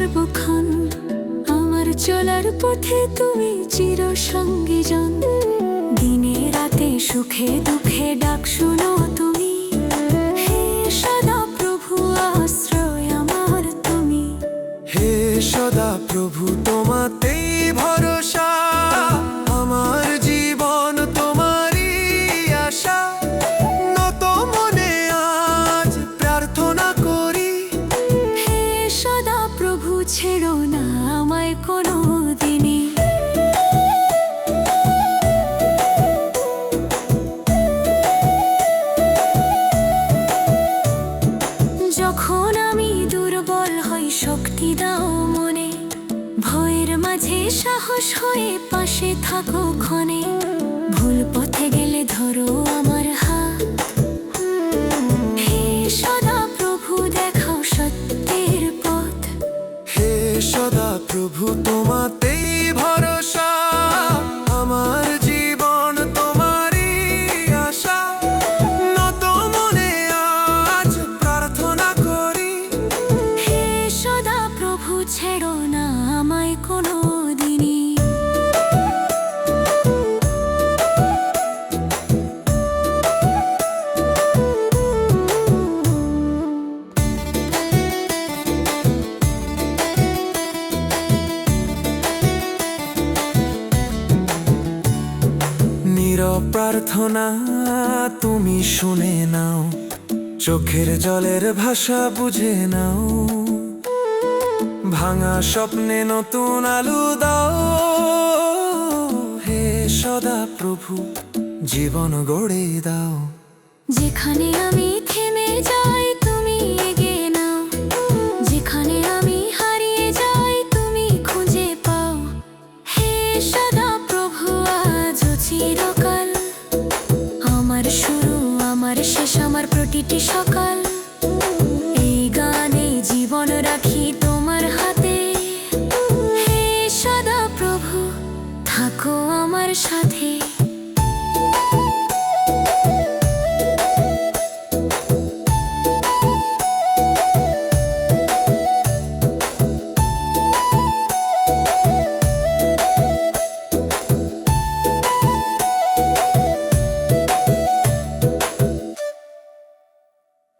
সর্বক্ষণ। আমার চলার পথে তুমি চির সঙ্গী জন। দিনে রাতে সুখে দুঃখে ডাক শুনো তুমি। হে সদা প্রভু আশ্রয় আমার তুমি। হে সদা প্রভু তোমাতেই ভরসা, আমার জীবন তোমারই আশা। নত মনে আজ প্রার্থনা করি, হে সদা প্রভু ছেড়ো না আমায় কোনো দিনই। যখন আমি দুর্বল হই শক্তি দাও মনে। ভয়ের মাঝে সাহস হয়ে পাশে থাকো ক্ষণে। ভুল পথে গেলে ধরো আমার হাত। হে সদা প্রভু দেখাও সত্যের পথ। হে সদা প্রভু তোমাতেই ভরসা, আমার জীবন তোমারই আশা। নত মনে আজ প্রার্থনা করি, হে সদা প্রভু ছেড়ো না আমায় কোনো দিনই। নীরব প্রার্থনা তুমি শুনে নাও, চোখের জলের ভাষা বুঝে নাও। ভাঙা স্বপ্নে নতুন আলো দাও, হে সদা প্রভু জীবন গড়ে দাও। যেখানে আমি থেমে যাই তুমি এগিয়ে নাও। যেখানে আমি হারিয়ে যাই তুমি খুঁজে পাও। হে সদা প্রভু আজও চিরকাল, আমার শুরু আমার শেষ আমার প্রতিটি সকাল।